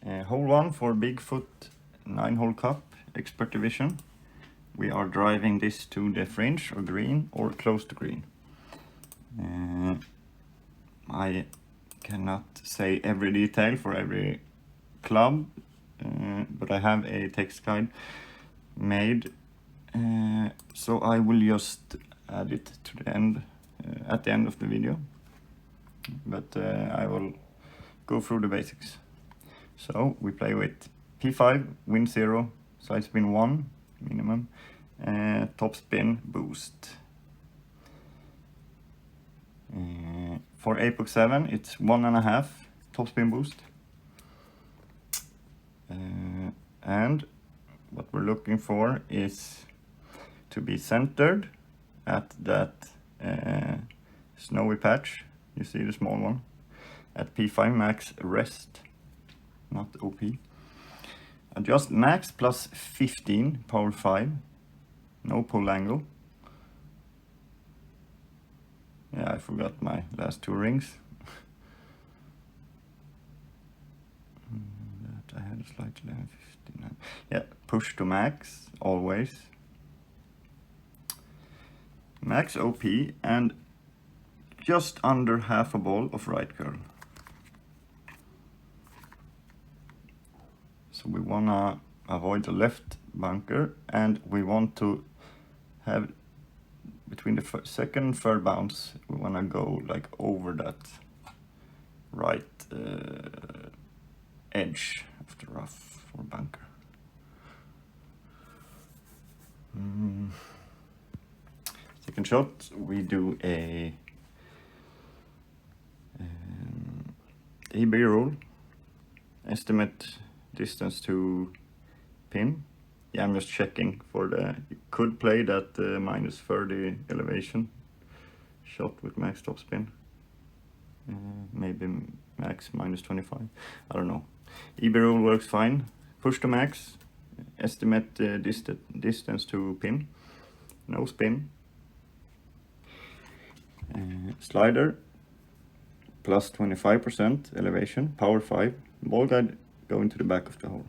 Hole 1 for Bigfoot 9-hole cup expert division. We are driving this to the fringe or green or close to green. I cannot say every detail for every club, but I have a text guide made, so I will just add it to the end, at the end of the video, but I will go through the basics. So we play with P5, wind 0, side spin 1 minimum, top spin boost. For 𝙀 7 it's 1.5 top spin boost. And what we're looking for is to be centered at that snowy patch. You see the small one at P5 max rest, not OP. Adjust max plus 15 power 5, no pull angle. Yeah, I forgot my last two rings. That I had slightly 59. Yeah, push to max always. Max OP and just under half a ball of right curl. So we wanna avoid the left bunker, and we want to have between the second and third bounce, we wanna go like over that right edge of the rough or bunker. Second shot, we do a EB rule, estimate distance to pin. Yeah, I'm just checking for the, you could play that minus 30 elevation shot with max top spin. Maybe max minus 25, I don't know. EB rule works fine. Push to max, estimate distance to pin, no spin. Slider, plus 25% elevation, power 5, ball guide going to the back of the hole.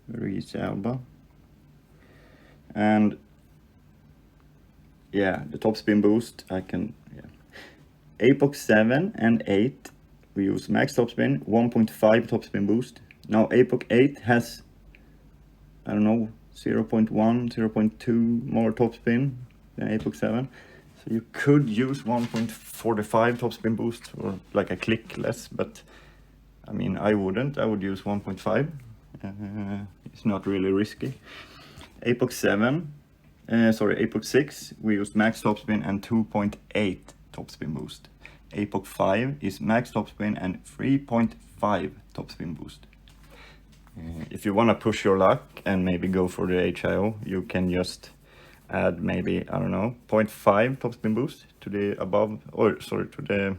Very easy ALBA. And yeah, the top spin boost, I can, yeah. 𝙀 7 and 8, we use max top spin, 1.5 top spin boost. Now 𝙀 8 has, I don't know, 0.1, 0.2 more top spin than 𝙀 7. So you could use 1.45 top spin boost, or like a click less, but I mean, I wouldn't. I would use 1.5. It's not really risky. 𝙀 7, 𝙀 6, we use max top spin and 2.8 top spin boost. 𝙀 5 is max top spin and 3.5 top spin boost. If you want to push your luck and maybe go for the HIO, you can just add maybe, I don't know, 0.5 top spin boost to the above, or sorry, to the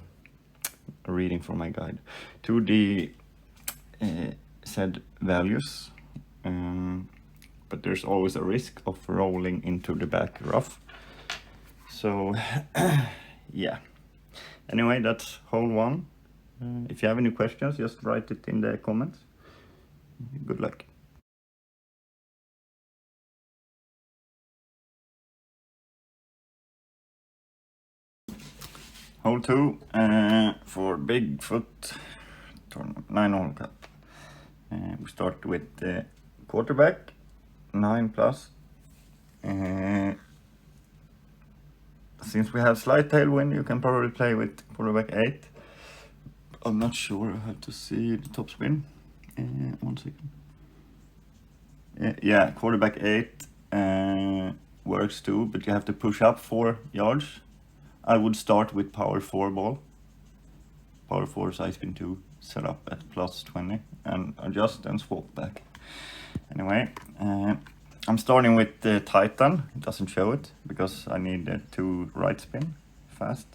reading from my guide, to the said values. But there's always a risk of rolling into the back rough. So yeah. Anyway, that's hole 1. If you have any questions, just write it in the comments. Good luck. Hole 2 for Bigfoot 9-hole cup. We start with the quarterback 9 plus. Since we have slight tailwind, you can probably play with quarterback 8. I'm not sure, I have to see the top spin. 1 second. Yeah, quarterback 8 works too, but you have to push up 4 yards. I would start with power 4 ball. Power 4 side spin 2, set up at plus 20 and adjust and swap back. Anyway, I'm starting with the Titan. It doesn't show it because I need 2 right spin fast.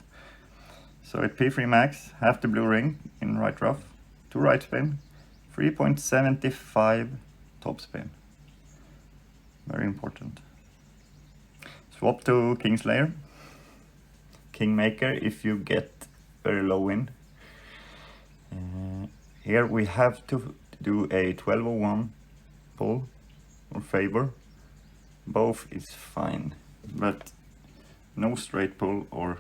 So at P3 max, half the blue ring in right rough, 2 right spin, 3.75 top spin. Very important. Swap to Kingslayer, Kingmaker if you get very low wind. Here we have to do a 1201 pull or favor. Both is fine, but no straight pull or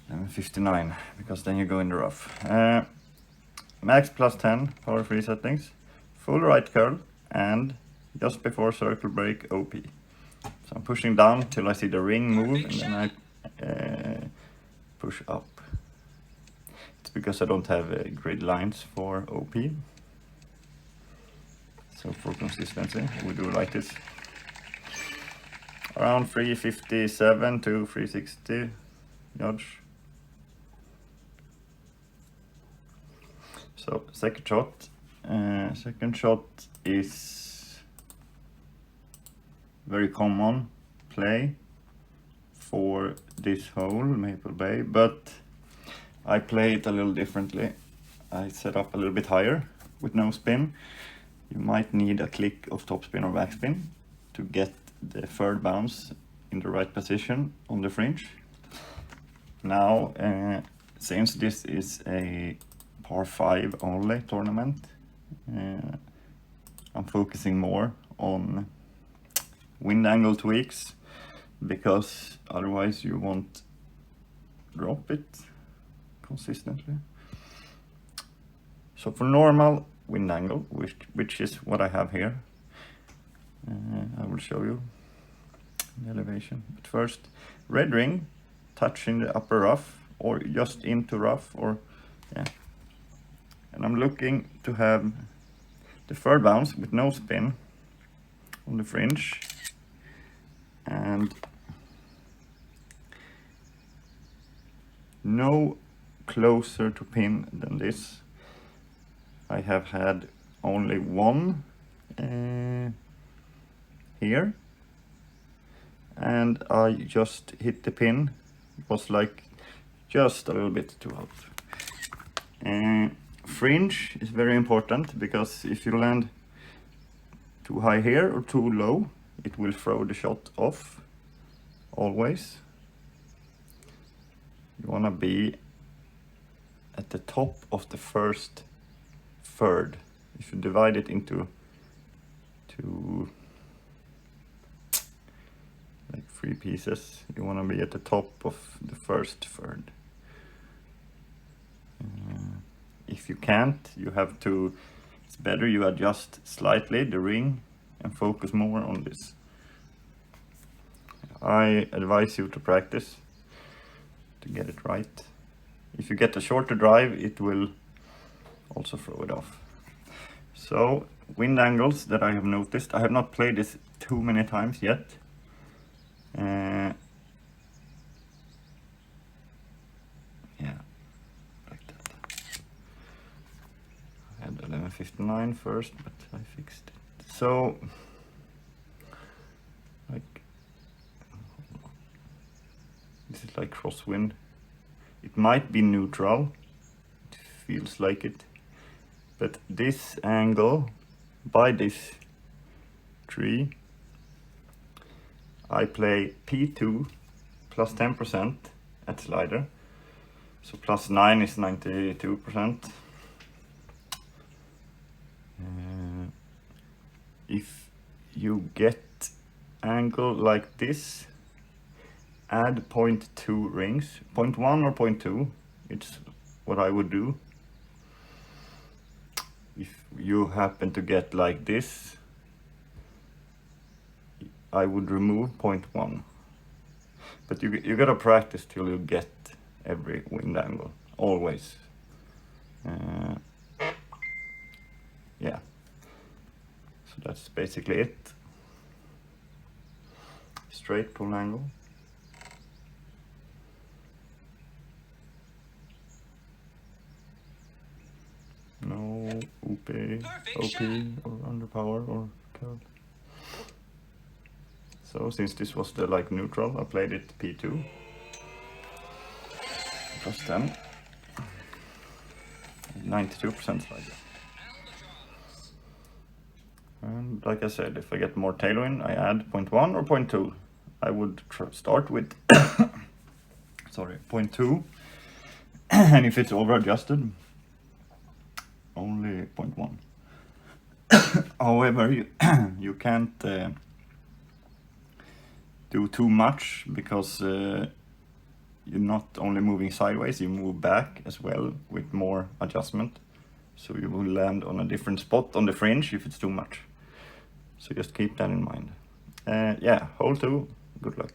1159, because then you go in the rough. Max plus 10 power free settings, full right curl, and just before circle break OP. So I'm pushing down till I see the ring move, and then I push up. It's because I don't have grid lines for OP. So for consistency, we do like this. Around 357 to 360 yards. So second shot is very common play for this hole, Maple Bay, but I play it a little differently. I set up a little bit higher with no spin. You might need a click of topspin or backspin to get the third bounce in the right position on the fringe. Now, since this is a par 5 only tournament, I'm focusing more on wind angle tweaks, because otherwise you won't drop it consistently. So for normal wind angle, which is what I have here, I will show you the elevation. But first, red ring touching the upper rough or just into rough, or yeah. And I'm looking to have the third bounce with no spin on the fringe, and no closer to pin than this. I have had only one here, and I just hit the pin. It was like just a little bit too out. Fringe is very important, because if you land too high here or too low, it will throw the shot off always. You want to be at the top of the first third. If you divide it into like 3 pieces, you want to be at the top of the first third. If you can't, you have to, it's better you adjust slightly the ring and focus more on this. I advise you to practice to get it right. If you get a shorter drive, it will also throw it off. So, wind angles that I have noticed. I have not played this too many times yet. Yeah, like that. I had 1159 first, but I fixed it. So, like, this is like crosswind. It might be neutral. It feels like it. But this angle by this tree, I play P2 plus 10% at slider. So plus 9 is 92%. If you get angle like this, add 0.2 rings, 0.1 or 0.2, it's what I would do. If you happen to get like this, I would remove 0.1. But you gotta practice till you get every wind angle, always. Yeah, so that's basically it. Straight pull angle. No OP or underpower or curl. So since this was the like neutral, I played it P2. plus 10. 92% slide. And like I said, if I get more tailwind, I add 0.1 or 0.2. I would start with sorry, 0.2, and if it's over adjusted, only 0.1. However, you can't do too much, because you're not only moving sideways, you move back as well with more adjustment. So you will land on a different spot on the fringe if it's too much. So just keep that in mind. Yeah, hole 2, good luck.